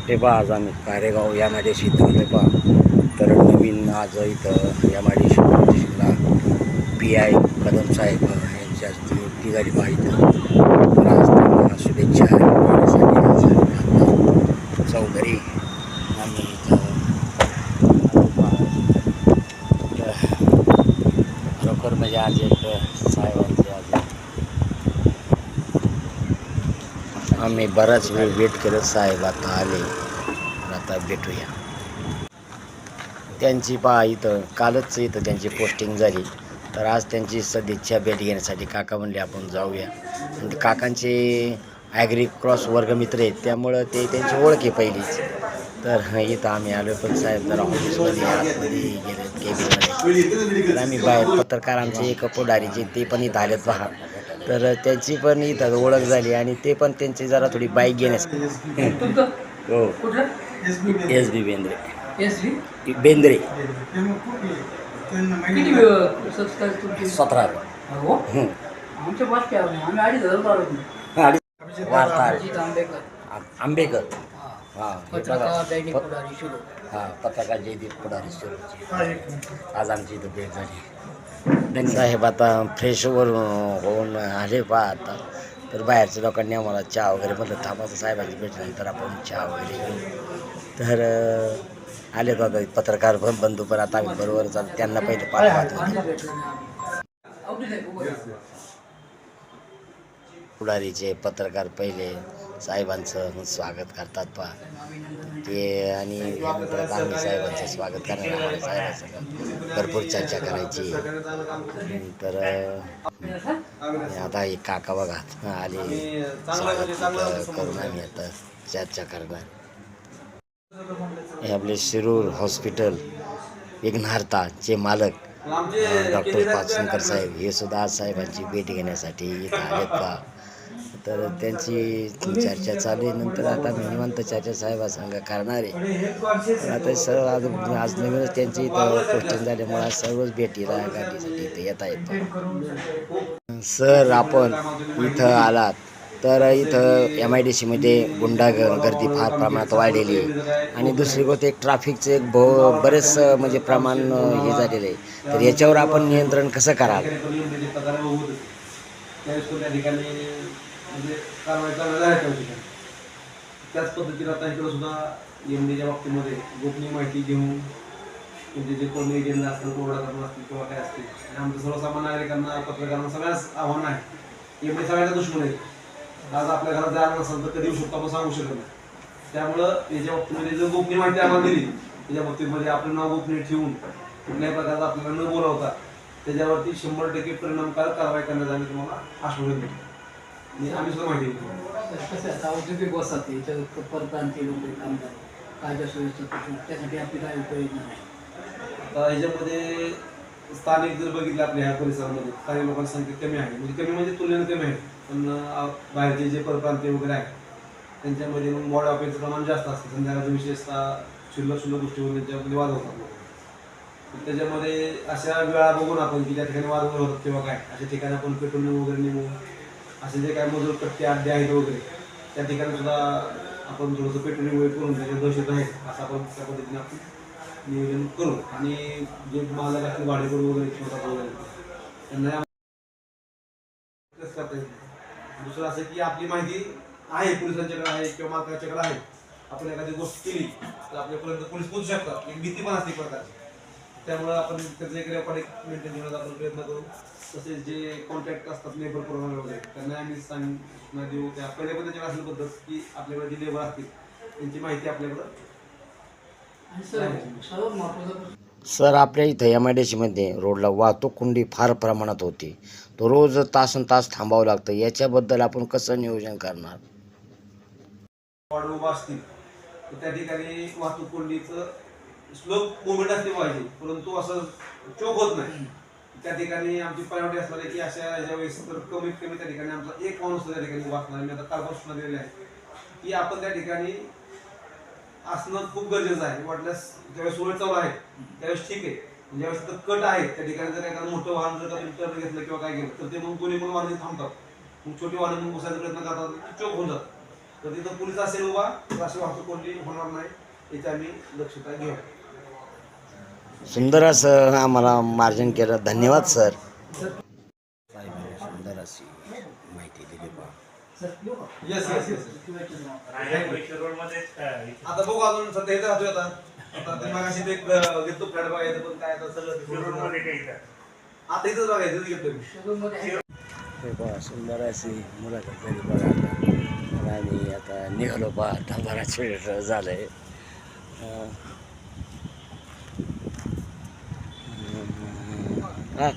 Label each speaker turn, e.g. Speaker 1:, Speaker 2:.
Speaker 1: हे पहा आज आम्ही कारेगाव यामध्ये शिकवले पहा तर नवीन आज इथं यामध्ये स्टेशनला PI कदम साहेब यांच्या ती झाली पाहिजे तर आज त्यांना शुभेच्छा देण्यासाठी आता चौधरी आम्ही इथं खरोखर म्हणजे आज एक साहेबांचे आज आम्ही बराच वेळ वेट करत साहेब आता आले आता भेटूया त्यांची पहा इथं कालच इथं त्यांची पोस्टिंग झाली तर आज त्यांची सदिच्छा भेट घेण्यासाठी काका म्हणले आपण जाऊया आणि काकांचे ॲग्री क्रॉस वर्गमित्र आहेत त्यामुळं ते त्यांची ओळख आहे पहिलीच तर इथं आम्ही आलो पण साहेब जरा ऑफिसमध्ये आतमध्ये गेले केबिनमध्ये तर आम्ही बाहेर पत्रकार आमचे एक पुढारीचे ते पण इथं आलेत पहा तर त्यांची पण इथं ओळख झाली आणि ते पण त्यांची जरा थोडी बाईक घेण्यास हो SB बेंद्रे 17 वार्ताहर आंबेकर हां पत्रकार जयदीप पुढारी सुरू आज आमची इथं भेट झाली साहेब आता फ्रेशवर होऊन आले पहा आता तर बाहेरच्या लोकांनी आम्हाला चहा वगैरे म्हटलं थांबाचं साहेबांची भेटल्यानंतर आपण चहा वगैरे घेऊ तर आले आता पत्रकार पण बंधू पण आता आम्ही बरोबर त्यांना पहिले पाठवत पुढारीचे पत्रकार पहिले साहेबांचं स्वागत करतात पहा ते आणि नंतर आम्ही साहेबांचं स्वागत करणार आम्हाला साहेबांचं भरपूर चर्चा करायची तर आता एक काका बघा आले स्वागत करून आम्ही आता चर्चा करणार हे आपले शिरूर हॉस्पिटल विघ्नहर्ताचे मालक डॉक्टर पाचनकर साहेब हे सुद्धा आज साहेबांची भेट घेण्यासाठी इथं आलेत का तर त्यांची चर्चा चालू आहे नंतर आता मी निवांत चर्चा साहेबासंग करणार आहे आता सर्व आज नवीनच त्यांची इथं पोस्टिंग झाल्यामुळे आज सर्वच भेटीला गाठीसाठी इथं येता येतं सर आपण इथं आलात तर इथं MIDCमध्ये गर्दी फार प्रमाणात वाढलेली आहे आणि दुसरी गोष्ट एक ट्रॅफिकचं एक बरेच म्हणजे प्रमाण हे झालेलं आहे तर याच्यावर आपण नियंत्रण कसं कराल
Speaker 2: त्याच पद्धतीने आता इकडं सुद्धा MDच्या बाबतीमध्ये गोपनीय माहिती घेऊन म्हणजे जे कोणी एजंट असतील कोर्टात असतील किंवा काय असतील आणि आमचं सर्वसामान्य नागरिकांना पत्रकारांना सगळ्याच आव्हान आहे MD सगळ्यांना दुश्मन आहे आज आपल्या घरात जायला नसेल तर कधी येऊ शकतो आपण सांगू शकत नाही त्यामुळं याच्या बाबतीमध्ये जर गोपनीय माहिती आम्हाला दिली त्याच्या बाबतीमध्ये आपलं नाव गोपनीय ठेवून कुठल्याही प्रकारचा आपल्याला न बोलावता त्याच्यावरती 100% परिणामकारक कारवाई करण्यात आली तुम्हाला आश्वासन देतो आम्ही सुद्धा माहिती
Speaker 3: कसं औद्योगिक वसाहती परप्रांतीय लोक कामगार कायदा सुव्यवस्था त्यासाठी आपली काय उपाययोजना नाही
Speaker 2: आता ह्याच्यामध्ये स्थानिक जर बघितलं आपल्या ह्या परिसरामध्ये काही लोकांची संख्या कमी आहे म्हणजे कमी म्हणजे तुलनेने कमी आहे पण बाहेरचे जे परप्रांतीय वगैरे आहेत त्यांच्यामध्ये मग वॉर्ड ऑफिसचं प्रमाण जास्त असतं संध्याकाळचं विशेषतः क्षुल्लक गोष्टीवर त्यांच्यामध्ये वाद होतात त्याच्यामध्ये अशा वेळा बघून आपण की त्या ठिकाणी वाद वगैरे होतात किंवा काय अशा ठिकाणी आपण पेट्रोलिंग वगैरे नेमू असे जे काय मजूर कट्टे अड्डे आहेत वगैरे त्या ठिकाणी सुद्धा आपण थोडंसं पेट्रोलिंग वगैरे करून त्याचे दहशत आहे असं आपण त्या पद्धतीने आपण नियोजन करू आणि जे मालक असतील भाडेकरू वगैरे ठेवतात वगैरे त्यांना करता येईल दुसरं असं की आपली माहिती आहे पोलिसांच्याकडे आहे किंवा मालकाच्याकडे आहे आपण एखादी गोष्ट केली तर आपल्यापर्यंत पोलीस पोहोचू शकतात एक भीती पण असते प्रकारची त्यामुळे आपण त्याचं एक रेकॉर्ड मेंटेन करण्याचा आपण प्रयत्न करू तसेच जे कॉन्टॅक्ट असतात लेबर प्रमाणे वगैरे त्यांना आम्ही सूचना देऊ त्या पहिल्या पण त्याच्याकडे असली पद्धत की आपल्याकडे जे लेबर असतील त्यांची माहिती आपल्याकडं
Speaker 1: सर आपल्या इथं MIDCमध्ये रोडला वाहतूक कोंडी फार प्रमाणात होती तो रोज तासन तास थांबावं लागतं याच्याबद्दल आपण कसं नियोजन करणार
Speaker 2: वाढ उभा असतील तर त्या ठिकाणी वाहतूक कोंडीचं स्लो मुवमेंट असले पाहिजे परंतु असं चोक होत नाही त्या ठिकाणी आमची प्रायोरिटी असणार आहे की अशा ज्यावेळेस तर कमीत कमी त्या ठिकाणी आमचा एक माणूस त्या ठिकाणी वाचणार मी आता कालपासून सूचना दिलेली आहे की आपण त्या ठिकाणी असणं खूप गरजेचं आहे वाटल्यास ज्यावेळेस सोय चालू आहे त्यावेळेस ठीक आहे ज्यावेळेस तर कट आहे त्या ठिकाणी जर एखादं मोठं वाहन जर का टर्न घेतलं किंवा काय केलं तर ते मग दोन्ही पण वाहन थांबतात मग छोटी वाहनं मग बसायचा प्रयत्न करतात चोक होऊन जातात तर तिथं पोलीस असेल उभा तर अशी वाहतूक कोणती होणार नाही याची आम्ही दक्षता घेऊ.
Speaker 1: सुंदर असं आम्हाला मार्जन केलं. धन्यवाद सर. सुंदर अशी माहिती दिली बा.
Speaker 2: Yes yes yes. आता बघू अजून सध्या इथं राहतोय आता ते मगाशी ते घेतो फ्लॅट बघायचं पण काय आता सगळं आता इथंच बघायचं घेतलं.
Speaker 1: हे बघा सुंदर अशी मुलाखत झाली बघा आता. आणि आता निघालो बा. आता बराच वेळ झालंय. हा